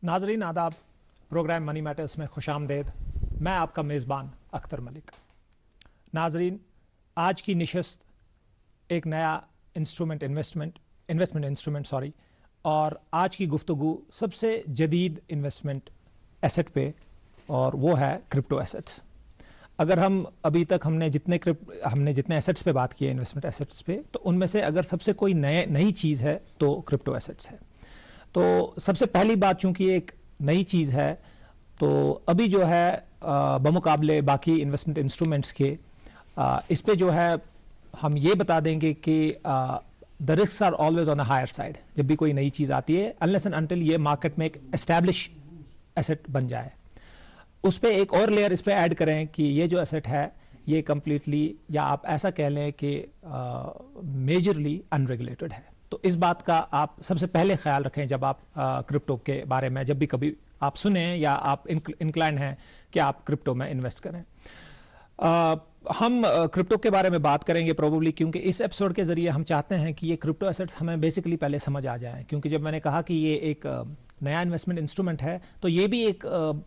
नाजरीन आदाब, programme money matters में खुशामदेद। मैं आपका मेज़बान अख्तर मलिक। नाजरीन, आज की निशस्त एक नया इन्वेस्टमेंट इंस्ट्रूमेंट और आज की गुफ्तगू सबसे जदीद इन्वेस्टमेंट एसेट पे, और वो है क्रिप्टो एसेट्स। अगर हम अभी तक हमने जितने एसेट्स पे बात की है, इन्वेस्टमेंट एसेट्स पे, तो उनमें से अगर सबसे कोई नई चीज़ है तो क्रिप्टो एसेट्स है। तो सबसे पहली बात, चूंकि एक नई चीज़ है, तो अभी जो है बमुकाबले बाकी इन्वेस्टमेंट इंस्ट्रूमेंट्स के इस पे जो है हम ये बता देंगे कि the risk are always on the higher side जब भी कोई नई चीज़ आती है, अनलेस एंड अनटिल ये मार्केट में एक एस्टैब्लिश एसेट बन जाए। उस पर एक और लेयर इस पे ऐड करें कि ये जो एसेट है ये कंप्लीटली, या आप ऐसा कह लें कि मेजरली अनरेगुलेटेड है। तो इस बात का आप सबसे पहले ख्याल रखें जब आप क्रिप्टो के बारे में जब भी कभी आप सुने या आप इंक्लाइन हैं कि आप क्रिप्टो में इन्वेस्ट करें। हम क्रिप्टो के बारे में बात करेंगे प्रोबेबली, क्योंकि इस एपिसोड के जरिए हम चाहते हैं कि ये क्रिप्टो एसेट्स हमें बेसिकली पहले समझ आ जाए। क्योंकि जब मैंने कहा कि ये एक नया इन्वेस्टमेंट इंस्ट्रूमेंट है, तो ये भी एक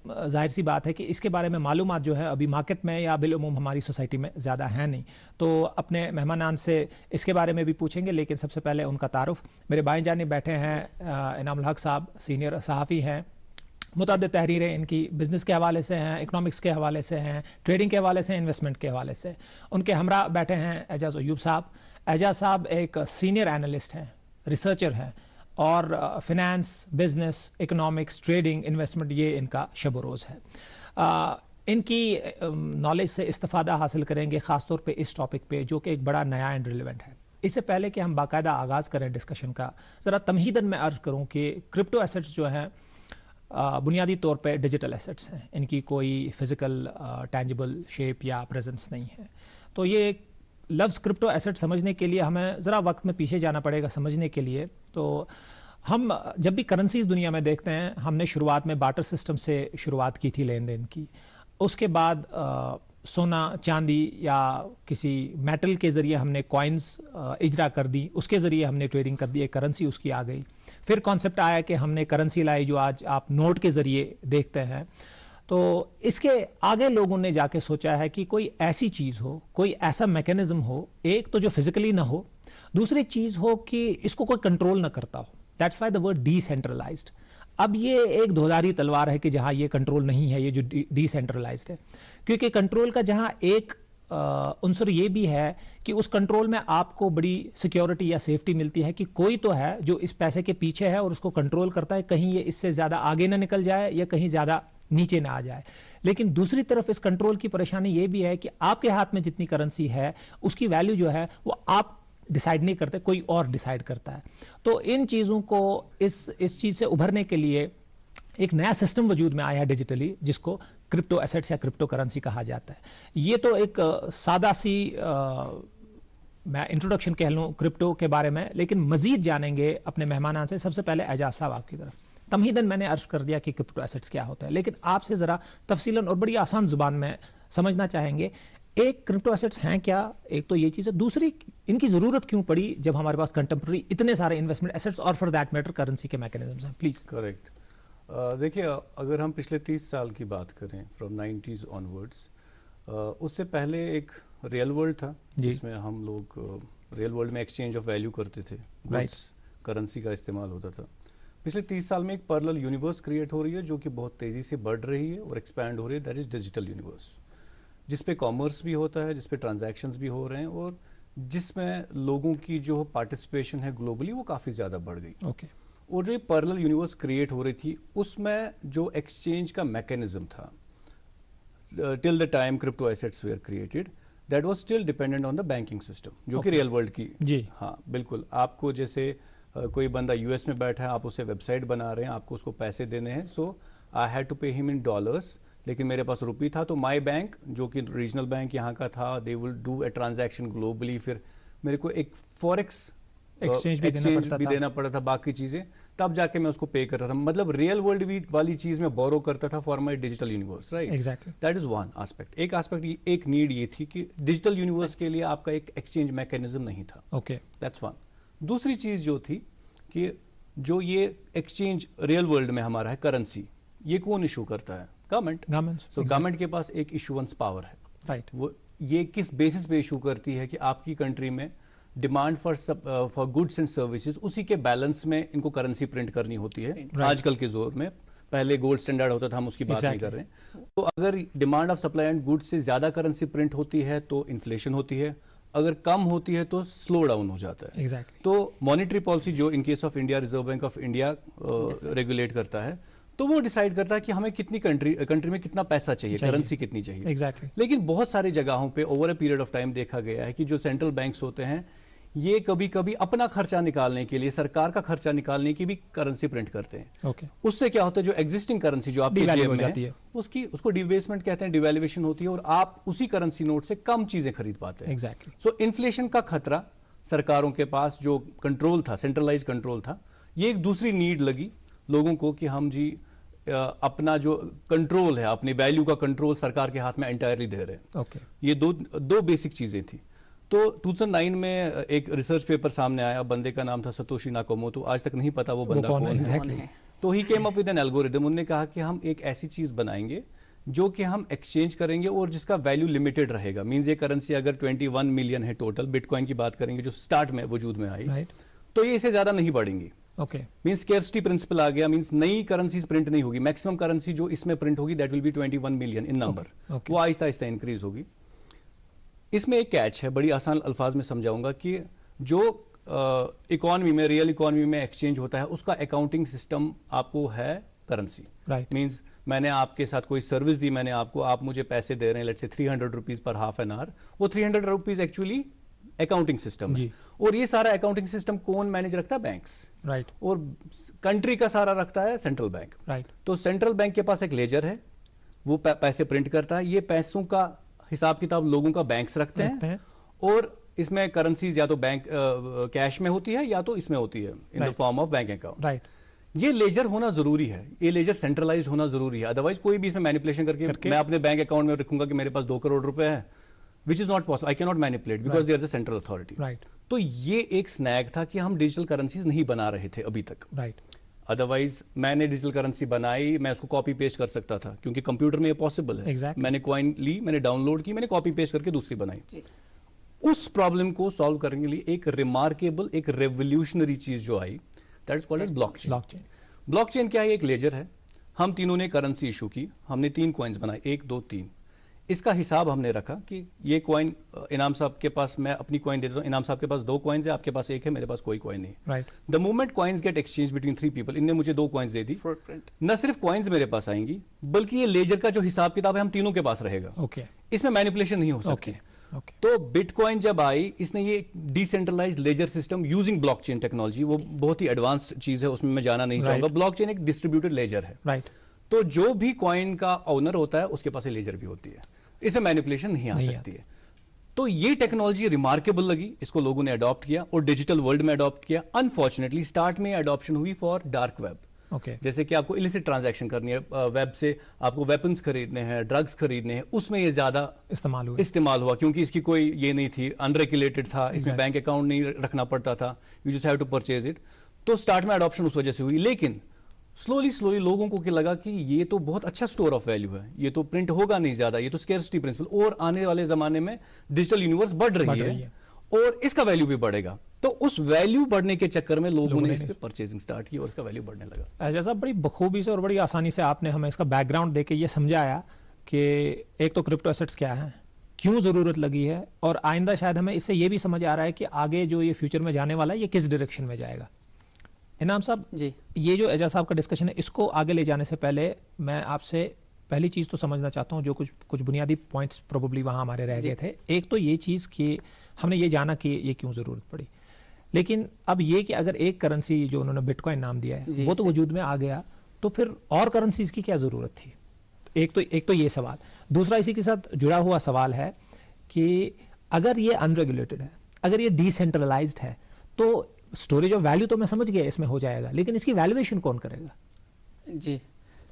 जाहिर सी बात है कि इसके बारे में मालूमात जो है अभी मार्केट में या बिलउमूम हमारी सोसाइटी में ज़्यादा है नहीं। तो अपने मेहमानान से इसके बारे में भी पूछेंगे, लेकिन सबसे पहले उनका तारुफ। मेरे बाएं जानिब बैठे हैं इनामुल हक साहब, सीनियर सहाफ़ी हैं। मुतअद्दिद तहरीरें इनकी बिजनेस के हवाले से हैं, इकोनॉमिक्स के हवाले से हैं, ट्रेडिंग के हवाले से, इन्वेस्टमेंट के हवाले से। उनके हमरा बैठे हैं एजाज अयूब साहब। एजाज साहब एक सीनियर एनालिस्ट हैं, रिसर्चर हैं, और finance, business, economics, trading, investment ये इनका शब रोज़ है। इनकी नॉलेज से इस्तिफादा हासिल करेंगे ख़ासतौर पे इस टॉपिक पे, जो कि एक बड़ा नया एंड रिलेवेंट है। इससे पहले कि हम बाकायदा आगाज़ करें डिस्कशन का, ज़रा तमहीदन में अर्ज़ करूँ कि क्रिप्टो एसेट्स जो हैं बुनियादी तौर पे डिजिटल एसेट्स हैं। इनकी कोई फिजिकल टैंजिबल शेप या प्रेजेंस नहीं है। तो ये लफ्ज़ क्रिप्टो एसेट समझने के लिए हमें ज़रा वक्त में पीछे जाना पड़ेगा समझने के लिए। तो हम जब भी करेंसीज दुनिया में देखते हैं, हमने शुरुआत में बार्टर सिस्टम से शुरुआत की थी लेन देन की। उसके बाद सोना, चांदी या किसी मेटल के ज़रिए हमने कॉइन्स इजरा कर दी, उसके ज़रिए हमने ट्रेडिंग कर दी, एक करेंसी उसकी आ गई। फिर कॉन्सेप्ट आया कि हमने करेंसी लाई जो आज आप नोट के ज़रिए देखते हैं। तो इसके आगे लोगों ने जाके सोचा है कि कोई ऐसी चीज़ हो, कोई ऐसा मैकेनिज्म हो, एक तो जो फिजिकली ना हो, दूसरी चीज़ हो कि इसको कोई कंट्रोल ना करता हो। That's why the word decentralized. अब ये एक दोधारी तलवार है कि जहां ये कंट्रोल नहीं है, ये जो डिसेंट्रलाइज्ड है, क्योंकि कंट्रोल का जहां एक उनसर ये भी है कि उस कंट्रोल में आपको बड़ी सिक्योरिटी या सेफ्टी मिलती है कि कोई तो है जो इस पैसे के पीछे है और उसको कंट्रोल करता है, कहीं ये इससे ज़्यादा आगे ना निकल जाए या कहीं ज़्यादा नीचे ना आ जाए। लेकिन दूसरी तरफ इस कंट्रोल की परेशानी ये भी है कि आपके हाथ में जितनी करेंसी है उसकी वैल्यू जो है वो आप डिसाइड नहीं करते, कोई और डिसाइड करता है। तो इन चीज़ों को इस चीज़ से उभरने के लिए एक नया सिस्टम वजूद में आया है डिजिटली, जिसको क्रिप्टो एसेट्स या क्रिप्टो करेंसी कहा जाता है। ये तो एक सादा सी मैं इंट्रोडक्शन कह लूँ क्रिप्टो के बारे में, लेकिन मजीद जानेंगे अपने मेहमानान से। सबसे पहले एजाज साहब आपकी तरफ। तमहीदन मैंने अर्ज कर दिया कि क्रिप्टो एसेट्स क्या होता है, लेकिन आपसे ज़रा तफसीलन और बड़ी आसान जुबान में समझना चाहेंगे, एक क्रिप्टो एसेट्स हैं क्या, एक तो ये चीज़ है, दूसरी इनकी ज़रूरत क्यों पड़ी जब हमारे पास कंटेम्प्रेरी इतने सारे इन्वेस्टमेंट एसेट्स और फॉर दैट मैटर करेंसी के मैकेनिज्म्स हैं। प्लीज़। करेक्ट। देखिए, अगर हम पिछले 30 साल की बात करें, फ्रॉम 90s ऑनवर्ड्स, उससे पहले एक रियल वर्ल्ड था जिसमें हम लोग रियल वर्ल्ड में एक्सचेंज ऑफ वैल्यू करते थे, करेंसी का इस्तेमाल होता था। पिछले 30 साल में एक पैरेलल यूनिवर्स क्रिएट हो रही है जो कि बहुत तेज़ी से बढ़ रही है और एक्सपैंड हो रही है, दैट इज़ डिजिटल यूनिवर्स, जिसपे कॉमर्स भी होता है, जिसपे ट्रांजैक्शंस भी हो रहे हैं और जिसमें लोगों की जो पार्टिसिपेशन है ग्लोबली वो काफ़ी ज़्यादा बढ़ गई। और जो पैरेलल यूनिवर्स क्रिएट हो रही थी उसमें जो एक्सचेंज का मैकेनिज्म था till the time crypto assets were created, that was still dependent on the banking system, जो कि रियल वर्ल्ड की। जी हाँ बिल्कुल। आपको जैसे कोई बंदा यूएस में बैठा है, आप उसे वेबसाइट बना रहे हैं, आपको उसको पैसे देने हैं, so I had to pay him in dollars, लेकिन मेरे पास रुपी था, तो माई बैंक जो कि रीजनल बैंक यहाँ का था, they will do a transaction globally. फिर मेरे को एक फॉरेक्स एक्सचेंज भी देना पड़ा था, बाकी चीजें, तब जाके मैं उसको पे करता था। मतलब रियल वर्ल्ड वाली चीज में बोरो करता था for my digital universe, right? Exactly. That is one aspect. एक नीड ये थी कि डिजिटल यूनिवर्स के लिए आपका एक एक्सचेंज मैकेनिज्म नहीं था। Okay, that's one. दूसरी चीज जो थी कि जो ये एक्सचेंज रियल वर्ल्ड में हमारा है करेंसी, ये कौन इशू करता है? गवर्नमेंट। सो गवर्नमेंट के पास एक इशुएंस पावर है, राइट। वो ये किस बेसिस पे इशू करती है कि आपकी कंट्री में demand for goods and services, उसी के बैलेंस में इनको करेंसी प्रिंट करनी होती है। आजकल के जोर में, पहले गोल्ड स्टैंडर्ड होता था, हम उसकी बात नहीं कर रहे हैं। तो अगर demand of supply and goods से ज्यादा करेंसी प्रिंट होती है तो इन्फ्लेशन होती है, अगर कम होती है तो स्लो डाउन हो जाता है। तो मॉनेटरी पॉलिसी जो in case of India reserve bank of India regulate करता है, तो वो डिसाइड करता है कि हमें कितनी कंट्री में कितना पैसा चाहिए, करेंसी कितनी चाहिए। लेकिन बहुत सारी जगहों पे over a period of time देखा गया है कि जो सेंट्रल बैंक्स होते हैं, ये कभी कभी अपना खर्चा निकालने के लिए, सरकार का खर्चा निकालने की भी करेंसी प्रिंट करते हैं। उससे क्या होता है, जो एग्जिस्टिंग करेंसी जो आपकी जेब में है, उसको डिवेसमेंट कहते हैं, डिवैल्यूएशन होती है, और आप उसी करेंसी नोट से कम चीजें खरीद पाते हैं। सो इन्फ्लेशन का खतरा सरकारों के पास जो कंट्रोल था, सेंट्रलाइज कंट्रोल था, ये एक दूसरी नीड लगी लोगों को कि हम जी अपना जो कंट्रोल है, अपनी वैल्यू का कंट्रोल सरकार के हाथ में एंटायरली दे रहे हैं। ये दो बेसिक चीजें थी। तो 2009 में एक रिसर्च पेपर सामने आया, बंदे का नाम था सतोशी नाकामोटो, आज तक नहीं पता वो बंदा कौन है। तो he came up with an algorithm, उन्होंने कहा कि हम एक ऐसी चीज बनाएंगे जो कि हम एक्सचेंज करेंगे और जिसका वैल्यू लिमिटेड रहेगा। मींस ये करेंसी अगर 21 मिलियन है टोटल, बिटकॉइन की बात करेंगे जो स्टार्ट में वजूद में आई, तो ये इससे ज्यादा नहीं बढ़ेंगी। मींस स्केर्सिटी प्रिंसिपल आ गया, मींस नई करेंसी प्रिंट नहीं होगी, मैक्सिमम करेंसी जो इसमें प्रिंट होगी that will be 21 million in number. वो आहिस्ता आहिस्ता इंक्रीज होगी। इसमें एक कैच है, बड़ी आसान अल्फाज में समझाऊंगा कि जो इकोनॉमी में, रियल इकोनॉमी में एक्सचेंज होता है, उसका अकाउंटिंग सिस्टम आपको है करेंसी। मींस मैंने आपके साथ कोई सर्विस दी, मैंने आपको, आप मुझे पैसे दे रहे हैं, let's say 300 rupees per half an hour, वो 300 रुपीज एक्चुअली अकाउंटिंग सिस्टम है। और ये सारा अकाउंटिंग सिस्टम कौन मैनेज रखता है? बैंक्स। और कंट्री का सारा रखता है सेंट्रल बैंक। तो सेंट्रल बैंक के पास एक लेजर है, वो पैसे प्रिंट करता है, ये पैसों का हिसाब किताब लोगों का बैंक्स रखते हैं। और इसमें करेंसीज या तो बैंक कैश में होती है या तो इसमें होती है in the form of bank account. ये लेजर होना जरूरी है, ये लेजर सेंट्रलाइज्ड होना जरूरी है, अदरवाइज कोई भी इसमें मैनिपुलेशन करके मैं अपने बैंक अकाउंट में रखूंगा कि मेरे पास 2 करोड़ रुपए है, which is not possible, I can not manipulate because there is a central authority. तो ये एक स्नैग था कि हम डिजिटल करेंसीज नहीं बना रहे थे अभी तक। अदरवाइज मैंने डिजिटल करेंसी बनाई, मैं उसको कॉपी पेस्ट कर सकता था क्योंकि कंप्यूटर में ये पॉसिबल है। मैंने कॉइन ली, मैंने डाउनलोड की, मैंने कॉपी पेस्ट करके दूसरी बनाई। उस प्रॉब्लम को सॉल्व करने के लिए एक रिमार्केबल, एक रेवोल्यूशनरी चीज जो आई, that is called as blockchain. Blockchain क्या है? एक लेजर है। हम तीनों ने करेंसी इशू की, हमने 3 कॉइन्स बनाए, 1, 2, 3। इसका हिसाब हमने रखा कि ये कॉइन इनाम साहब के पास, मैं अपनी कॉइन दे देता हूं, इनाम साहब के पास 2 कॉइन्स है, आपके पास 1 है, मेरे पास कोई कॉइन नहीं। The moment coins get exchange between 3 people, इनने मुझे 2 कॉइन्स दे दी, न सिर्फ कॉइन्स मेरे पास आएंगी बल्कि ये लेजर का जो हिसाब किताब है हम तीनों के पास रहेगा। इसमें मैनिपुलेशन नहीं हो सकती। तो बिटकॉइन जब आई, इसने ये decentralized ledger system using blockchain technology, वो बहुत ही एडवांस्ड चीज है, उसमें मैं जाना नहीं चाहूंगा। ब्लॉकचेन एक डिस्ट्रीब्यूटेड लेजर है। तो जो भी कॉइन का ओनर होता है उसके पास लेजर भी होती है, इसमें मैनिपुलेशन नहीं आ सकती है। तो ये टेक्नोलॉजी रिमार्केबल लगी, इसको लोगों ने अडॉप्ट किया और डिजिटल वर्ल्ड में अडॉप्ट किया। अनफॉर्चुनेटली स्टार्ट में अडॉप्शन हुई फॉर डार्क वेब। जैसे कि आपको इलिसिट ट्रांजैक्शन करनी है, वेब से आपको वेपन्स खरीदने हैं, ड्रग्स खरीदने हैं, उसमें ये ज्यादा इस्तेमाल हुआ क्योंकि इसकी कोई ये नहीं थी, अनरेगुलेटेड था, इसमें बैंक अकाउंट नहीं रखना पड़ता था, you just have to purchase it. तो स्टार्ट में अडॉप्शन उस वजह से हुई, लेकिन स्लोली लोगों को क्या लगा कि ये तो बहुत अच्छा स्टोर ऑफ वैल्यू है, ये तो प्रिंट होगा नहीं ज्यादा, ये तो स्केर्सिटी प्रिंसिपल, और आने वाले जमाने में डिजिटल यूनिवर्स बढ़ रही है और इसका वैल्यू भी बढ़ेगा। तो उस वैल्यू बढ़ने के चक्कर में लोगों ने इस पे परचेजिंग स्टार्ट की और इसका वैल्यू बढ़ने लगा। जैसा बड़ी बखूबी से और बड़ी आसानी से आपने हमें इसका बैकग्राउंड देके ये समझाया कि एक तो क्रिप्टो एसेट्स क्या है, क्यों जरूरत लगी है, और आइंदा शायद हमें इससे ये भी समझ आ रहा है कि आगे जो ये फ्यूचर में जाने वाला है ये किस डायरेक्शन में जाएगा। इनाम साहब जी, ये जो एजाज साहब का डिस्कशन है, इसको आगे ले जाने से पहले मैं आपसे पहली चीज तो समझना चाहता हूं, जो कुछ बुनियादी पॉइंट्स प्रोबेबली वहां हमारे रह गए थे। एक तो ये चीज कि हमने ये जाना कि ये क्यों जरूरत पड़ी, लेकिन अब ये कि अगर एक करेंसी जो उन्होंने बिटकॉइन नाम दिया है वो तो वजूद में आ गया, तो फिर और करेंसीज की क्या जरूरत थी? एक तो ये सवाल। दूसरा इसी के साथ जुड़ा हुआ सवाल है कि अगर ये अनरेगुलेटेड है, अगर ये डिसेंट्रलाइज्ड है, तो स्टोरेज ऑफ वैल्यू तो मैं समझ गया इसमें हो जाएगा, लेकिन इसकी वैल्यूएशन कौन करेगा? जी,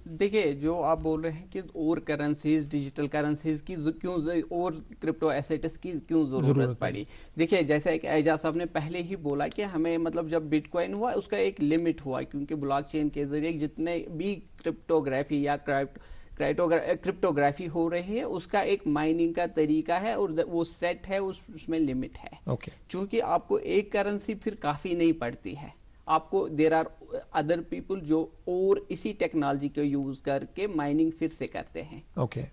देखिए, जो आप बोल रहे हैं कि और करेंसीज, डिजिटल करेंसीज की क्यों और क्रिप्टो एसेट्स की क्यों जरूरत पड़ी। देखिए, जैसा कि एजाज साहब ने पहले ही बोला कि हमें मतलब जब बिटकॉइन हुआ उसका एक लिमिट हुआ, क्योंकि ब्लॉकचेन के जरिए जितने भी क्रिप्टोग्राफी या क्रिप्टोग्राफी हो रही है उसका एक माइनिंग का तरीका है और वो सेट है, उसमें लिमिट है। चूंकि आपको एक करेंसी फिर काफी नहीं पड़ती है, आपको देर आर अदर पीपल जो और इसी टेक्नोलॉजी को यूज करके माइनिंग फिर से करते हैं।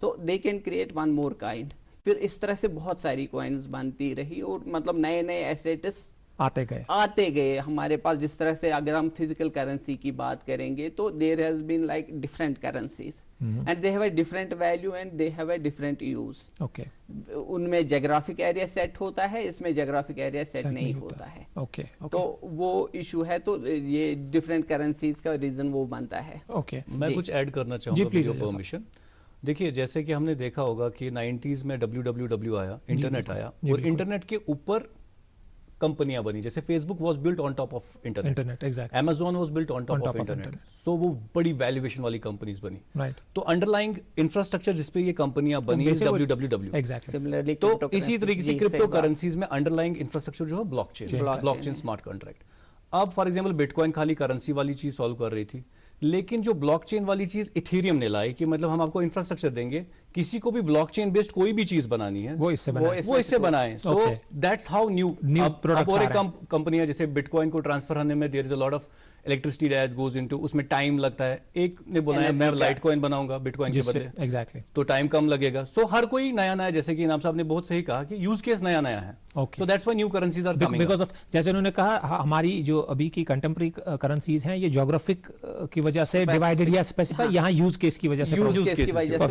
तो they can create one more coin. फिर इस तरह से बहुत सारी कॉइन्स बनती रही और मतलब नए नए एसेट्स आते गए हमारे पास। जिस तरह से अगर हम फिजिकल करेंसी की बात करेंगे तो there has been like different currencies and they have a different value and they have a different use. उनमें ज्योग्राफिक एरिया सेट होता है, इसमें ज्योग्राफिक एरिया सेट नहीं होता है। तो वो इशू है, तो ये डिफरेंट करेंसीज का रीजन वो बनता है। मैं कुछ ऐड करना चाहूंगा विद योर परमिशन। देखिए, जैसे कि हमने देखा होगा कि 90s में www आया, इंटरनेट आया और इंटरनेट के ऊपर कंपनियां बनी। जैसे Facebook was built on top of internet, Amazon was built on top of internet. So वो बड़ी वैल्यूएशन वाली कंपनीज बनी। तो अंडरलाइंग इंफ्रास्ट्रक्चर जिसपे ये कंपनियां बनी है www। तो इसी तरीके से क्रिप्टो करेंसीज में अंडरलाइंग इंफ्रास्ट्रक्चर जो है ब्लॉकचेन स्मार्ट कॉन्ट्रैक्ट। अब फॉर एग्जाम्पल बिटकॉइन खाली करेंसी वाली चीज सॉल्व कर रही थी, लेकिन जो ब्लॉकचेन वाली चीज इथेरियम ने लाई कि मतलब हम आपको इंफ्रास्ट्रक्चर देंगे, किसी को भी ब्लॉकचेन बेस्ड कोई भी चीज बनानी है वो इससे बनाए। So that's how new product. और एक कंपनियां जैसे बिटकॉइन को ट्रांसफर होने में there is a lot of electricity that goes into, उसमें टाइम लगता है। एक ने बोला मैं लाइट कॉइन बनाऊंगा बिटकॉइन के बदले, तो टाइम कम लगेगा। सो हर कोई नया नया, जैसे कि इनाम साहब ने बहुत सही कहा कि यूज केस नया नया है। So that's why new currencies are coming because of, जैसे उन्होंने कहा हमारी जो अभी की कंटेम्प्रेरी करेंसीज हैं ये ज्योग्राफिक की वजह से डिवाइडेड या स्पेसिफाई, यहाँ यूज केस की वजह से।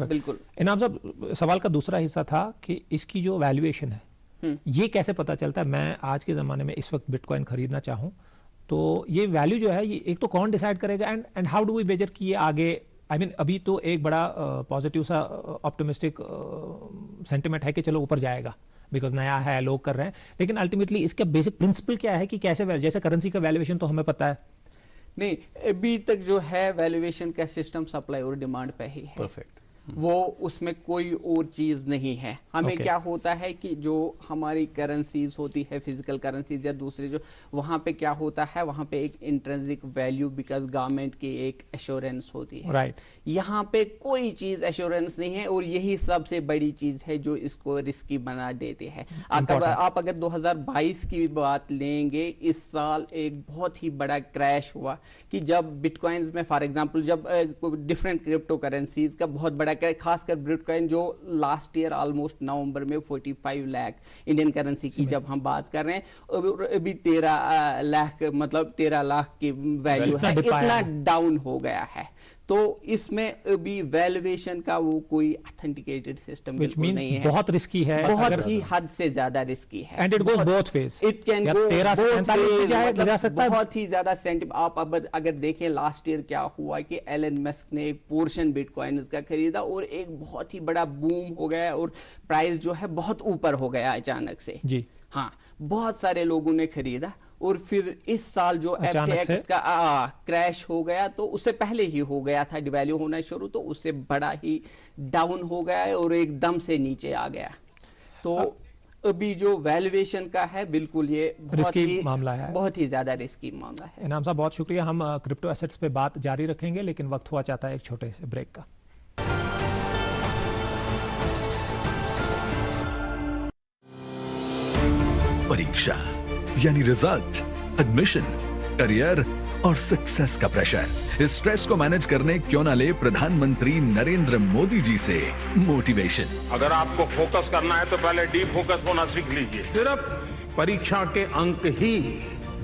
बिल्कुल। इनाम साहब, सवाल का दूसरा हिस्सा था कि इसकी जो वैल्यूएशन है ये कैसे पता चलता है। मैं आज के जमाने में इस वक्त बिटकॉइन खरीदना चाहूं तो ये वैल्यू जो है ये एक तो कौन डिसाइड करेगा and how do we measure कि ये आगे, आई मीन अभी तो एक बड़ा पॉजिटिव सा ऑप्टिमिस्टिक सेंटिमेंट है कि चलो ऊपर जाएगा बिकॉज नया है, लोग कर रहे हैं, लेकिन अल्टीमेटली इसका बेसिक प्रिंसिपल क्या है कि कैसे, जैसे करेंसी का वैल्यूएशन तो हमें पता है नहीं, अभी तक जो है वैल्यूएशन का सिस्टम सप्लाई और डिमांड पे ही है। परफेक्ट। वो उसमें कोई और चीज नहीं है। हमें क्या होता है कि जो हमारी करेंसीज होती है, फिजिकल करेंसीज या दूसरे जो, वहां पे क्या होता है, वहां पे एक इंट्रिंसिक वैल्यू बिकॉज गवर्नमेंट की एक एश्योरेंस होती है। राइट। यहाँ पे कोई चीज एश्योरेंस नहीं है और यही सबसे बड़ी चीज है जो इसको रिस्की बना देती है। आप अगर 2022 की बात लेंगे, इस साल एक बहुत ही बड़ा क्रैश हुआ कि जब बिटकॉइंस में फॉर एग्जांपल जब डिफरेंट क्रिप्टो करेंसीज का बहुत बड़ा, खासकर बिटकॉइन जो लास्ट ईयर ऑलमोस्ट नवंबर में 45 लाख इंडियन करेंसी की जब हम बात कर रहे हैं, अभी 13 लाख मतलब 13 लाख की वैल्यू है, इतना डाउन हो गया है। तो इसमें अभी वैल्यूएशन का वो कोई ऑथेंटिकेटेड सिस्टम नहीं है, बहुत रिस्की है, बहुत ही हद से ज्यादा रिस्की है। And it goes both ways, it can go बहुत ही ज्यादा सेंटिमेंट। आप अगर देखें लास्ट ईयर क्या हुआ कि एलन मस्क ने एक पोर्शन बिटकॉइन का खरीदा और एक बहुत ही बड़ा बूम हो गया और प्राइस जो है बहुत ऊपर हो गया अचानक से जी। हाँ, बहुत सारे लोगों ने खरीदा और फिर इस साल जो FTX का क्रैश हो गया, तो उससे पहले ही हो गया था डिवैल्यू होना शुरू, तो उससे बड़ा ही डाउन हो गया है और एकदम से नीचे आ गया। तो अभी जो वैल्यूएशन का है बिल्कुल ये बहुत ही मामला है, बहुत ही ज्यादा रिस्की मामला है। इनाम साहब बहुत शुक्रिया। हम क्रिप्टो एसेट्स पे बात जारी रखेंगे, लेकिन वक्त हुआ चाहता है एक छोटे से ब्रेक का। परीक्षा यानी रिजल्ट, एडमिशन, करियर और सक्सेस का प्रेशर। इस स्ट्रेस को मैनेज करने क्यों ना ले प्रधानमंत्री नरेंद्र मोदी जी से मोटिवेशन। अगर आपको फोकस करना है तो पहले डीप फोकस होना सीख लीजिए। सिर्फ परीक्षा के अंक ही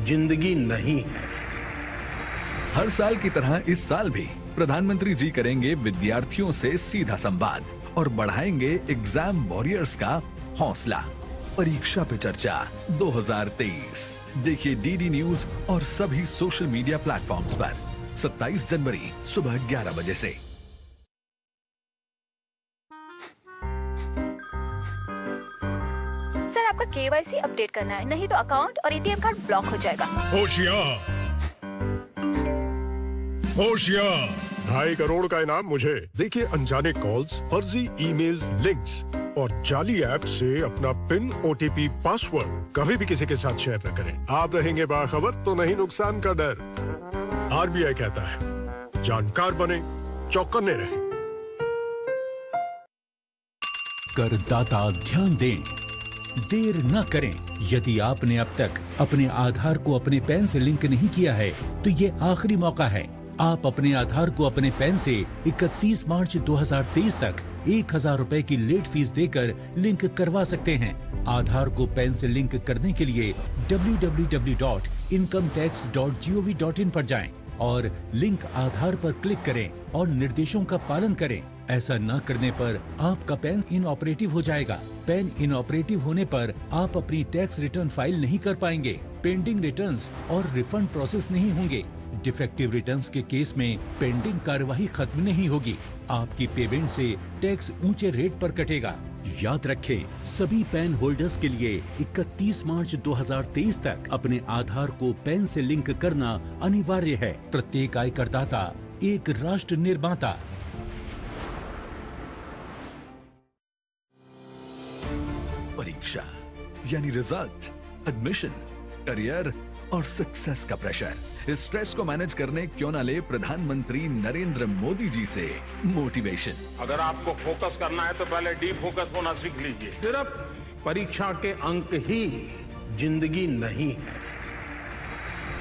जिंदगी नहीं है। हर साल की तरह इस साल भी प्रधानमंत्री जी करेंगे विद्यार्थियों से सीधा संवाद और बढ़ाएंगे एग्जाम वॉरियर्स का हौसला। परीक्षा पे चर्चा 2023 देखिए डीडी न्यूज और सभी सोशल मीडिया प्लेटफॉर्म्स पर 27 जनवरी सुबह 11 बजे से। सर, आपका KYC अपडेट करना है, नहीं तो अकाउंट और ATM कार्ड ब्लॉक हो जाएगा। होशियार, होशियार, 2.5 करोड़ का इनाम मुझे। देखिए अनजाने कॉल्स, फर्जी ईमेल्स, लिंक्स और जाली ऐप से अपना पिन, ओटीपी, पासवर्ड कभी भी किसी के साथ शेयर न करें। आप रहेंगे बाखबर तो नहीं नुकसान का डर। आरबीआई कहता है, जानकार बने, चौकन्ने रहें। करदाता ध्यान दें, देर न करें। यदि आपने अब तक अपने आधार को अपने पैन से लिंक नहीं किया है तो ये आखिरी मौका है। आप अपने आधार को अपने पैन से 31 मार्च 2023 तक 1000 रुपए की लेट फीस देकर लिंक करवा सकते हैं। आधार को पैन से लिंक करने के लिए www.incometax.gov.in पर जाएं और लिंक आधार पर क्लिक करें और निर्देशों का पालन करें। ऐसा न करने पर आपका पैन इनऑपरेटिव हो जाएगा। पैन इनऑपरेटिव होने पर आप अपनी टैक्स रिटर्न फाइल नहीं कर पाएंगे। पेंडिंग रिटर्न्स और रिफंड प्रोसेस नहीं होंगे। डिफेक्टिव रिटर्न्स के केस में पेंडिंग कार्यवाही खत्म नहीं होगी। आपकी पेमेंट से टैक्स ऊंचे रेट पर कटेगा। याद रखें, सभी पैन होल्डर्स के लिए 31 मार्च 2023 तक अपने आधार को पैन से लिंक करना अनिवार्य है। प्रत्येक आयकरदाता एक राष्ट्र निर्माता। परीक्षा यानी रिजल्ट, एडमिशन, करियर और सक्सेस का प्रेशर। इस स्ट्रेस को मैनेज करने क्यों ना ले प्रधानमंत्री नरेंद्र मोदी जी से मोटिवेशन। अगर आपको फोकस करना है तो पहले डीप फोकस होना सीख लीजिए। सिर्फ परीक्षा के अंक ही जिंदगी नहीं है।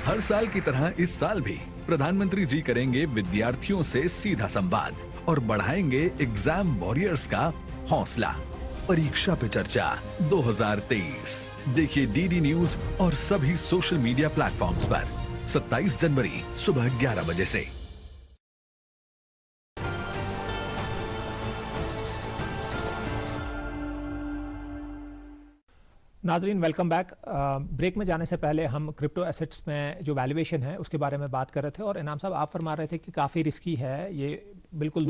हर साल की तरह इस साल भी प्रधानमंत्री जी करेंगे विद्यार्थियों से सीधा संवाद और बढ़ाएंगे एग्जाम वॉरियर्स का हौसला। परीक्षा पे चर्चा 2023 देखिए डीडी न्यूज और सभी सोशल मीडिया प्लेटफॉर्म्स पर 27 जनवरी सुबह 11 बजे से। नाजरीन वेलकम बैक। ब्रेक में जाने से पहले हम क्रिप्टो एसेट्स में जो वैल्यूएशन है उसके बारे में बात कर रहे थे और इनाम साहब आप फरमा रहे थे कि काफी रिस्की है, ये बिल्कुल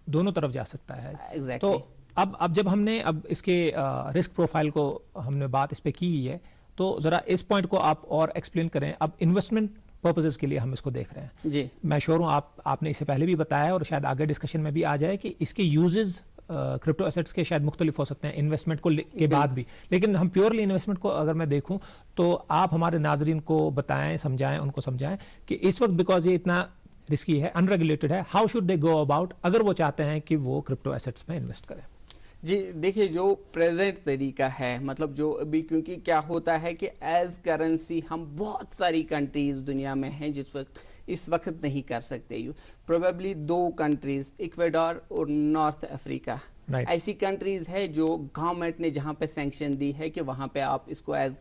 दोनों तरफ जा सकता है। exactly. तो अब जब हमने इसके रिस्क प्रोफाइल को हमने बात इस पे की है तो जरा इस पॉइंट को आप और एक्सप्लेन करें। अब इन्वेस्टमेंट पर्पसेस के लिए हम इसको देख रहे हैं जी। मैं श्योर हूं आपने इससे पहले भी बताया और शायद आगे डिस्कशन में भी आ जाए कि इसके यूजेस क्रिप्टो एसेट्स के शायद मुख्तलिफ हो सकते हैं इन्वेस्टमेंट को के बाद भी। लेकिन हम प्योरली इन्वेस्टमेंट को अगर मैं देखूं तो आप हमारे नाजरीन को बताएं, समझाएं, उनको समझाएं कि इस वक्त बिकॉज ये इतना रिस्की है, अनरेगुलेटेड है, how should they go about अगर वो चाहते हैं कि वो क्रिप्टो एसेट्स में इन्वेस्ट करें। जी देखिए, जो प्रेजेंट तरीका है, मतलब जो अभी, क्योंकि क्या होता है कि एज करेंसी हम बहुत सारी कंट्रीज दुनिया में हैं जिस वक्त इस वक्त नहीं कर सकते। प्रोबेबली 2 कंट्रीज, इक्वेडोर और नॉर्थ अफ्रीका, ऐसी कंट्रीज है जो गवर्नमेंट ने जहां पे सैंक्शन दी है कि वहां पे आप इसको एज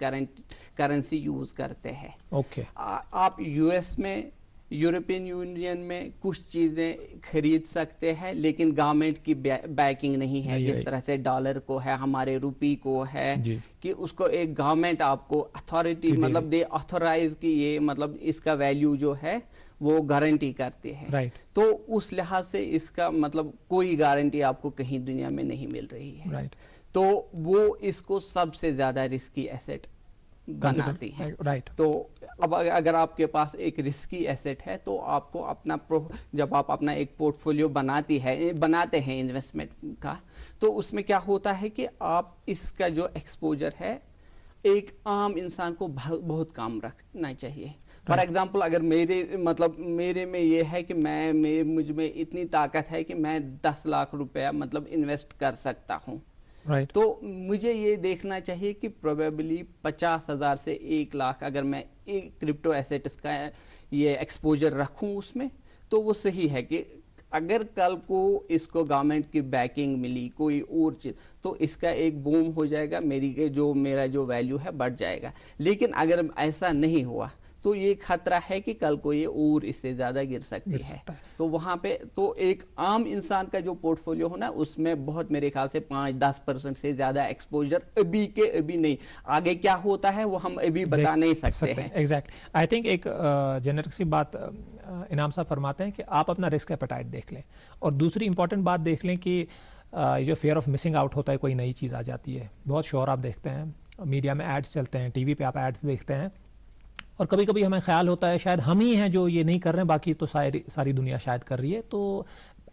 करेंसी यूज करते हैं। ओके आप यूएस में, यूरोपियन यूनियन में कुछ चीजें खरीद सकते हैं लेकिन गवर्नमेंट की बैकिंग नहीं है, जिस तरह से डॉलर को है, हमारे रुपी को है, कि उसको एक गवर्नमेंट आपको अथॉरिटी, मतलब दे ऑथोराइज कि ये मतलब इसका वैल्यू जो है वो गारंटी करती है। तो उस लिहाज से इसका मतलब कोई गारंटी आपको कहीं दुनिया में नहीं मिल रही है। तो वो इसको सबसे ज्यादा रिस्की एसेट बनाती है। तो अब अगर आपके पास एक रिस्की एसेट है तो आपको अपना जब आप अपना एक पोर्टफोलियो बनाते हैं इन्वेस्टमेंट का, तो उसमें क्या होता है कि आप इसका जो एक्सपोजर है एक आम इंसान को बहुत कम रखना चाहिए। फॉर एग्जाम्पल, अगर मेरे में ये है कि मुझ में इतनी ताकत है कि मैं 10 लाख रुपया मतलब इन्वेस्ट कर सकता हूँ, तो मुझे ये देखना चाहिए कि प्रोबेबली 50,000 से 1 लाख अगर मैं एक क्रिप्टो एसेट्स का ये एक्सपोजर रखूं उसमें, तो वो सही है कि अगर कल को इसको गवर्नमेंट की बैकिंग मिली कोई और चीज, तो इसका एक बूम हो जाएगा, मेरा जो वैल्यू है बढ़ जाएगा। लेकिन अगर ऐसा नहीं हुआ तो ये खतरा है कि कल को ये और इससे ज्यादा गिर सकती है। तो वहां पे तो एक आम इंसान का जो पोर्टफोलियो हो ना, उसमें बहुत मेरे ख्याल से 5-10% से ज्यादा एक्सपोजर अभी नहीं, आगे क्या होता है वो हम अभी बता नहीं सकते हैं। एग्जैक्ट, आई थिंक एक जेनेरिक सी बात इनाम साहब फरमाते हैं कि आप अपना रिस्क एपेटाइट देख लें, और दूसरी इंपॉर्टेंट बात देख लें कि जो फेयर ऑफ मिसिंग आउट होता है, कोई नई चीज आ जाती है, बहुत श्योर आप देखते हैं, मीडिया में एड्स चलते हैं, टीवी पे आप एड्स देखते हैं, और कभी कभी हमें ख्याल होता है शायद हम ही हैं जो ये नहीं कर रहे हैं, बाकी तो सारी दुनिया शायद कर रही है। तो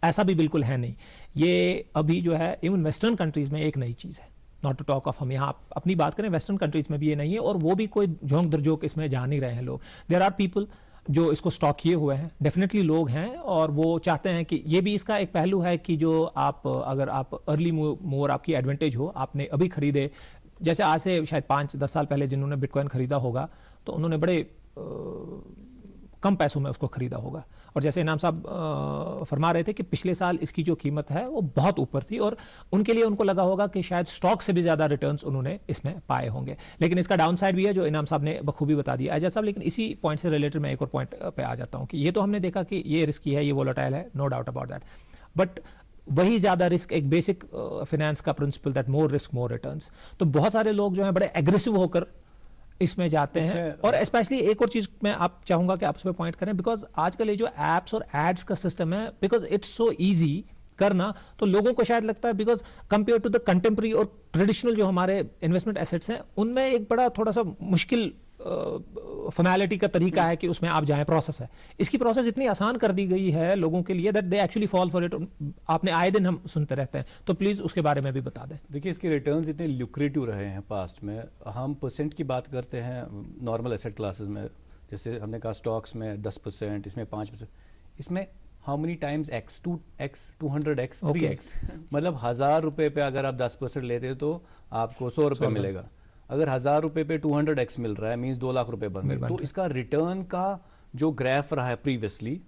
ऐसा भी बिल्कुल है नहीं। ये अभी जो है इवन वेस्टर्न कंट्रीज में एक नई चीज़ है, नॉट टू टॉक ऑफ, हम यहाँ अपनी बात करें, वेस्टर्न कंट्रीज में भी ये नहीं है, और वो भी कोई झोंक दरझोंक इसमें जा नहीं रहे हैं लोग। देयर आर पीपल जो इसको स्टॉक किए हुए हैं, डेफिनेटली लोग हैं, और वो चाहते हैं कि ये भी इसका एक पहलू है कि जो आप अगर आप अर्ली मूवर आपकी एडवांटेज हो, आपने अभी खरीदे, जैसे आज से शायद 5-10 साल पहले जिन्होंने बिटकॉइन खरीदा होगा तो उन्होंने बड़े कम पैसों में उसको खरीदा होगा। और जैसे इनाम साहब फरमा रहे थे कि पिछले साल इसकी जो कीमत है वो बहुत ऊपर थी, और उनके लिए उनको लगा होगा कि शायद स्टॉक से भी ज्यादा रिटर्न्स उन्होंने इसमें पाए होंगे। लेकिन इसका डाउन साइड भी है जो इनाम साहब ने बखूबी बता दिया अजय साहब। लेकिन इसी पॉइंट से रिलेटेड मैं एक और पॉइंट पे आ जाता हूं कि ये तो हमने देखा कि ये रिस्की है, ये वोलेटाइल है, no doubt about that, but वही ज्यादा रिस्क एक बेसिक फाइनेंस का principle that more risk more returns. तो बहुत सारे लोग जो है बड़े एग्रेसिव होकर इसमें जाते हैं। और स्पेशली एक और चीज मैं आप चाहूंगा कि आप उस पर पॉइंट करें, बिकॉज आजकल ये जो एप्स और एड्स का सिस्टम है, बिकॉज इट्स सो इजी करना, तो लोगों को शायद लगता है because compare to the contemporary और ट्रेडिशनल जो हमारे इन्वेस्टमेंट एसेट्स हैं उनमें एक बड़ा थोड़ा सा मुश्किल फॉर्मेलिटी का तरीका है कि उसमें आप जाएं, प्रोसेस है। इसकी प्रोसेस इतनी आसान कर दी गई है लोगों के लिए that they actually fall for it. आपने आए दिन हम सुनते रहते हैं, तो प्लीज उसके बारे में भी बता दें। देखिए, इसके रिटर्न्स इतने ल्यूक्रेटिव रहे हैं पास्ट में। हम परसेंट की बात करते हैं नॉर्मल एसेट क्लासेस में, जैसे हमने कहा स्टॉक्स में 10%, इसमें 5%, इसमें how many times x 2x 200x 3x, मतलब 1000 रुपए पे अगर आप 10% लेते हैं तो आपको 100 रुपए मिलेगा। अगर 1000 रुपए पे 200x मिल रहा है, मींस 2 लाख रुपए बन रहे। तो इसका रिटर्न का जो ग्राफ रहा है प्रीवियसली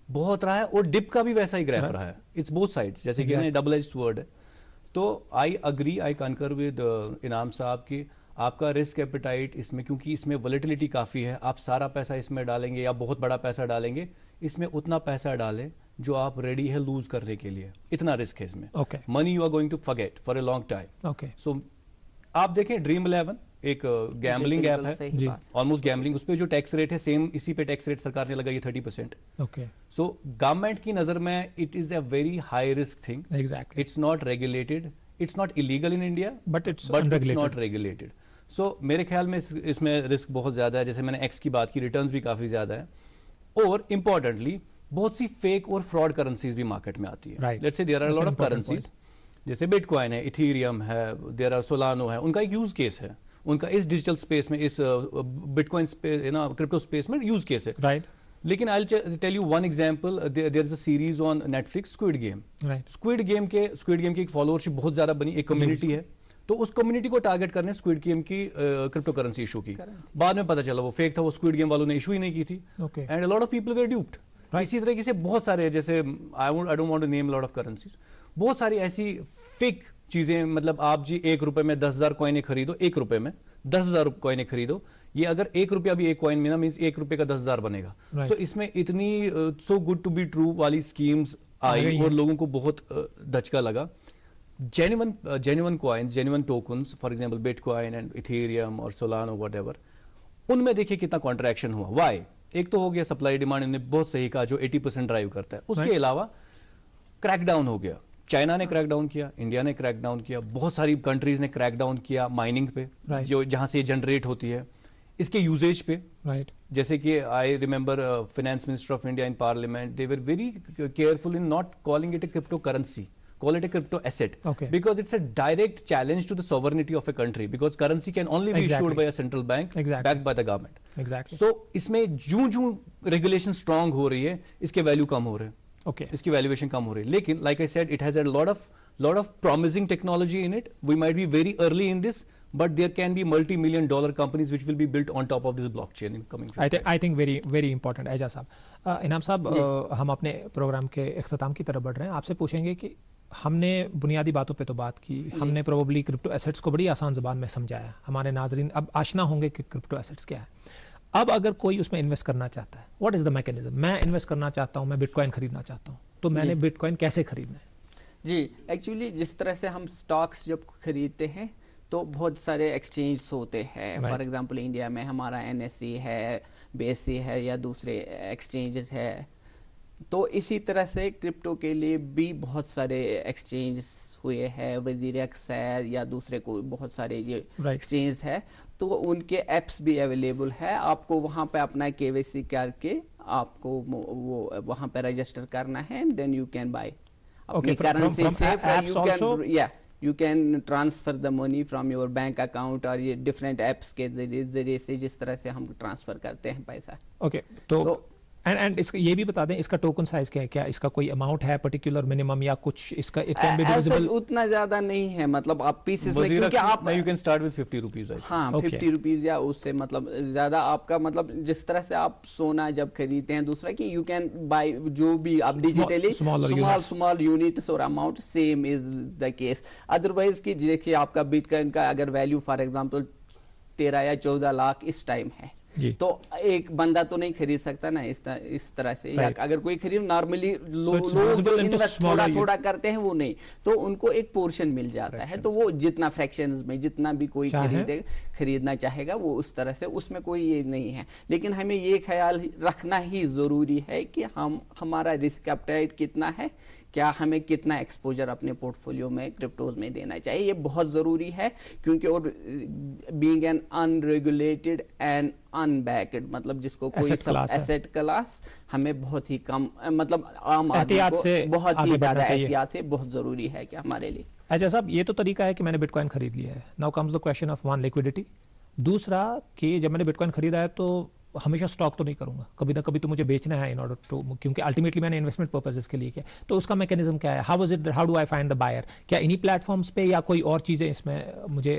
बहुत रहा है, और डिप का भी वैसा ही ग्राफ रहा है। इट्स बोथ साइड्स, जैसे कि डबल एज वर्ड है। तो I agree, I conquer with इनाम साहब की आपका रिस्क एपेटाइट इसमें, क्योंकि इसमें वॉलेटिलिटी काफी है, आप सारा पैसा इसमें डालेंगे या बहुत बड़ा पैसा डालेंगे, इसमें उतना पैसा डालें जो आप रेडी है लूज करने के लिए, इतना रिस्क है इसमें। Money you are going to forget for a long time. So आप देखें ड्रीम 11 एक गैम्बलिंग ऐप है, ऑलमोस्ट गैम्बलिंग, उस पर जो टैक्स रेट है सेम इसी पे टैक्स रेट सरकार ने लगाई 30%। सो गवर्नमेंट की नजर में it is a very high risk thing. Exactly, it's not regulated, it's not illegal in India, but it's not regulated. So मेरे ख्याल में इसमें रिस्क बहुत ज्यादा है। जैसे मैंने एक्स की बात की, रिटर्न्स भी काफी ज्यादा है, और इंपॉर्टेंटली बहुत सी फेक और फ्रॉड करेंसीज भी मार्केट में आती है। Let's say there are lot of currencies, जैसे बिटकॉइन है, इथेरियम है, देयर आर सोलानो है, उनका एक यूज केस है, उनका इस डिजिटल स्पेस में, इस बिटकॉइन स्पेस ना क्रिप्टो स्पेस में यूज केस है। राइट। लेकिन I tell you one example, there is a series on Netflix, Squid Game. Squid Game की एक फॉलोअरशिप बहुत ज्यादा बनी, एक कम्युनिटी है, तो उस कम्युनिटी को टारगेट करने स्क्विड गेम की क्रिप्टो करेंसी इशू की। बाद में पता चला वो फेक था, वो स्क्विड गेम वालों ने इशू ही नहीं की थी, and a lot of people were duped. इसी तरीके से बहुत सारे, जैसे I don't want to name lot of currencies, बहुत सारी ऐसी फेक चीजें, मतलब आप जी 1 रुपए में 10,000 कॉइने खरीदो, 1 रुपए में 10,000 कॉइने खरीदो, ये अगर 1 रुपया भी एक कॉइन मिला मींस 1 रुपए का 10,000 बनेगा। सो इसमें इतनी so good to be true वाली स्कीम्स आई और लोगों को बहुत धचका लगा। Genuine coins, genuine tokens, for example bitcoin and Ethereum और सोलानो व्हाटएवर, उनमें देखिए कितना कॉन्ट्रैक्शन हुआ। व्हाई? एक तो हो गया सप्लाई डिमांड, इन्होंने बहुत सही कहा, जो 80% ड्राइव करता है। उसके अलावा क्रैकडाउन हो गया, चाइना ने क्रैकडाउन किया, इंडिया ने क्रैकडाउन किया, बहुत सारी कंट्रीज ने क्रैकडाउन किया माइनिंग पे, जो जहां से जनरेट होती है, इसके यूजेज पे। जैसे कि I remember finance minister of India in parliament, they were very careful in not calling it A crypto currency, call it a crypto asset, because it's a direct challenge to the sovereignty of a country, because currency can only be issued by a central bank, backed by the government. So इसमें जूं regulation strong हो रही है, इसके value कम हो रहे हैं, इसकी वैल्यूएशन कम हो रही है। लेकिन like I said, it has a lot of promising technology in it. We might be very early in this, but there can be multi-million-dollar companies which will be built on top of this blockchain in coming future. I think very important। Ejaz साहब, इनाम साहब, हम अपने programme के इख्तिताम की तरफ बढ़ रहे हैं। आपसे पूछेंगे कि हमने बुनियादी बातों पे तो बात की, हमने प्रोबेबली क्रिप्टो एसेट्स को बड़ी आसान ज़बान में समझाया, हमारे नाजरीन अब आशना होंगे कि क्रिप्टो एसेट्स क्या है। अब अगर कोई उसमें इन्वेस्ट करना चाहता है, व्हाट इज द मैकेनिज्म? मैं इन्वेस्ट करना चाहता हूं, मैं बिटकॉइन खरीदना चाहता हूं, तो मैंने बिटकॉइन कैसे खरीदना है? जी, एक्चुअली जिस तरह से हम स्टॉक्स जब खरीदते हैं तो बहुत सारे एक्सचेंज होते हैं। फॉर एग्जांपल इंडिया में हमारा NSE है, BSE है, या दूसरे एक्सचेंजेस है। तो इसी तरह से क्रिप्टो के लिए भी बहुत सारे एक्सचेंज हुए हैं, वजीरेक्स है या दूसरे कोई बहुत सारे ये एक्सचेंज है, तो उनके एप्स भी अवेलेबल है। आपको वहां पे अपना केवाईसी करके आपको वो वहां पे रजिस्टर करना है, देन यू कैन बाय अपनी करेंसी से। You can transfer the money from your bank account और ये different apps के जरिए से जिस तरह से हम ट्रांसफर करते हैं पैसा। ओके, तो एंड इसका ये भी बता दें, इसका टोकन साइज क्या है? क्या इसका कोई अमाउंट है पर्टिकुलर मिनिमम या कुछ इसका? It can be divisible? उतना ज्यादा नहीं है, मतलब आप पीसेस में, क्योंकि आप you can start with 50 rupees. हाँ, 50 रुपीज या उससे मतलब ज्यादा आपका, मतलब जिस तरह से आप सोना जब खरीदते हैं, दूसरा कि यू कैन बाय जो भी आप डिजिटली स्मॉल यूनिट्स और amount same is the case. Otherwise कि देखिए आपका बिटकॉइन का अगर वैल्यू फॉर एग्जांपल 13 या 14 लाख इस टाइम है, तो एक बंदा तो नहीं खरीद सकता ना इस तरह से। या अगर कोई खरीद, नॉर्मली लोग जो इन्वेस्ट थोड़ा करते हैं वो नहीं, तो उनको एक पोर्शन मिल जाता है, तो वो जितना फ्रैक्शंस में जितना भी कोई खरीदना चाहेगा वो उस तरह से, उसमें कोई ये नहीं है। लेकिन हमें ये ख्याल रखना ही जरूरी है कि हमारा रिस्क एपेटाइट कितना है, क्या हमें कितना एक्सपोजर अपने पोर्टफोलियो में क्रिप्टोज में देना चाहिए, ये बहुत जरूरी है। क्योंकि और बीइंग एन अनरेगुलेटेड एंड अनबैक्ड, मतलब जिसको कोई एसेट क्लास, हमें बहुत ही कम, मतलब आम आदमी को बहुत ही ज्यादा एहतियात से बहुत जरूरी है कि हमारे लिए। अच्छा साहब, ये तो तरीका है कि मैंने बिटकॉइन खरीद लिया है। Now comes the question of one, liquidity. दूसरा कि जब मैंने बिटकॉइन खरीदा है तो हमेशा स्टॉक तो नहीं करूंगा, कभी ना कभी तो मुझे बेचना है इन ऑर्डर टू, क्योंकि अल्टीमेटली मैंने इन्वेस्टमेंट पर्पसेस के लिए किया। तो उसका मैकेनिज्म क्या है? How do I find the buyer? क्या इन्हीं प्लेटफॉर्म्स पे या कोई और चीजें इसमें मुझे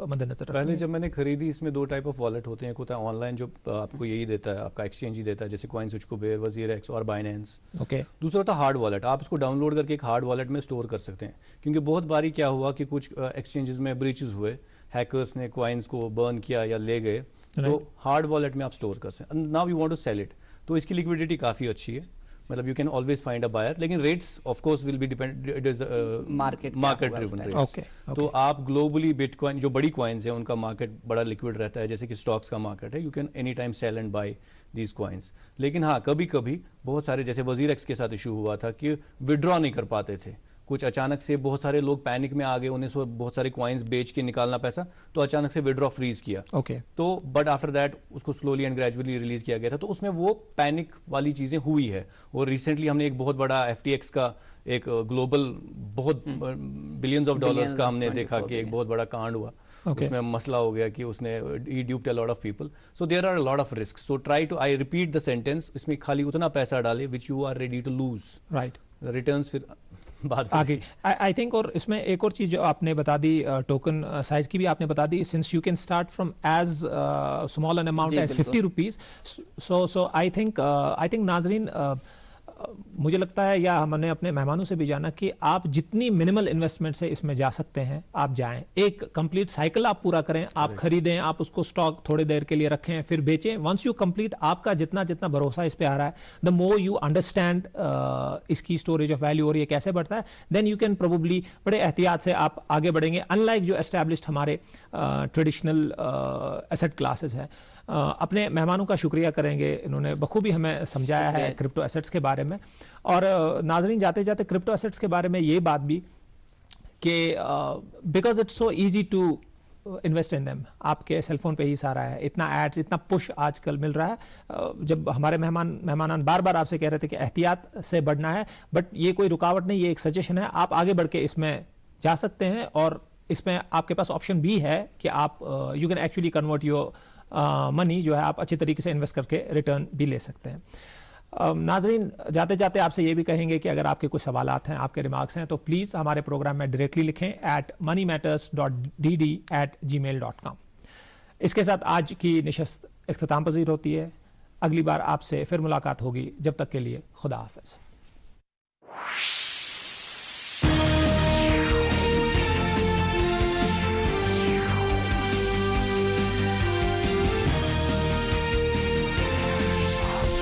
मद्देनजर? पहले जब मैंने खरीदी, इसमें 2 टाइप ऑफ वॉलेट होते हैं। एक होता है ऑनलाइन जो आपको यही देता है, आपका एक्सचेंज ही देता है, जैसे कॉइनस्विच, कुबेर, वजीरेक्स और बाइनेंस। ओके। दूसरा होता है हार्ड वॉलेट, आप इसको डाउनलोड करके एक हार्ड वॉलेट में स्टोर कर सकते हैं। क्योंकि बहुत बारी क्या हुआ कि कुछ एक्सचेंजेस में ब्रीचेस हुए, हैकर्स ने कॉइन्स को बर्न किया या ले गए, तो हार्ड वॉलेट में आप स्टोर कर सकते हैं। Now you want to sell it, तो इसकी लिक्विडिटी काफी अच्छी है, मतलब you can always find a buyer. लेकिन rates of course will be depend, it is market driven rates. तो आप ग्लोबली बिटकॉइन जो बड़ी कॉइन्स हैं उनका मार्केट बड़ा लिक्विड रहता है, जैसे कि स्टॉक्स का मार्केट है, you can any time sell and buy these coins. लेकिन हाँ, कभी कभी बहुत सारे, जैसे वजीरेक्स के साथ इशू हुआ था कि विड्रॉ नहीं कर पाते थे, कुछ अचानक से बहुत सारे लोग पैनिक में आ गए, उन्हें बहुत सारे कॉइन्स बेच के निकालना पैसा, तो अचानक से विड्रॉ फ्रीज किया। ओके। तो बट आफ्टर दैट उसको स्लोली एंड ग्रेजुअली रिलीज किया गया था, तो उसमें वो पैनिक वाली चीजें हुई है। और रिसेंटली हमने एक बहुत बड़ा FTX का एक ग्लोबल बहुत बिलियंस ऑफ डॉलर्स का हमने देखा कि एक बहुत बड़ा कांड हुआ। उसमें मसला हो गया कि उसने he duped a lot of people, so there are a lot of risks, so try to, I repeat the sentence, इसमें खाली उतना पैसा डाले which you are ready to lose, right? the returns फिर बात आगे आई थिंक। और इसमें एक और चीज जो आपने बता दी, टोकन साइज की भी आपने बता दी, since you can start from as small an amount as 50 rupees, so I think नाजरीन, मुझे लगता है या हमने अपने मेहमानों से भी जाना कि आप जितनी मिनिमल इन्वेस्टमेंट से इसमें जा सकते हैं आप जाएं। एक कंप्लीट साइकिल आप पूरा करें, आप खरीदें, आप उसको स्टॉक थोड़ी देर के लिए रखें, फिर बेचें। वंस यू कंप्लीट, आपका जितना जितना भरोसा इस पे आ रहा है, द मोर यू अंडरस्टैंड इसकी स्टोरेज ऑफ वैल्यू और ये कैसे बढ़ता है, देन यू कैन प्रोबेबली बड़े एहतियात से आप आगे बढ़ेंगे। अनलाइक जो एस्टैब्लिश्ड हमारे ट्रेडिशनल एसेट क्लासेस है। अपने मेहमानों का शुक्रिया करेंगे, इन्होंने बखूबी हमें समझाया है क्रिप्टो एसेट्स के बारे में। और नाजरीन, जाते जाते क्रिप्टो एसेट्स के बारे में ये बात भी कि because it's so easy to invest in them, आपके सेलफोन पे ही सारा है, इतना एड्स, इतना पुश आजकल मिल रहा है। जब हमारे मेहमान बार बार आपसे कह रहे थे कि एहतियात से बढ़ना है, बट ये कोई रुकावट नहीं, ये एक सजेशन है, आप आगे बढ़ के इसमें जा सकते हैं। और इसमें आपके पास ऑप्शन भी है कि आप you can actually convert your money जो है आप अच्छे तरीके से इन्वेस्ट करके रिटर्न भी ले सकते हैं। नाजरीन, जाते जाते आपसे ये भी कहेंगे कि अगर आपके कुछ सवालात हैं, आपके रिमार्क्स हैं, तो प्लीज हमारे प्रोग्राम में डायरेक्टली लिखें moneymatters.dd@gmail.com। इसके साथ आज की निशस्त इख्तिताम पजीर होती है। अगली बार आपसे फिर मुलाकात होगी, जब तक के लिए खुदा हाफिज।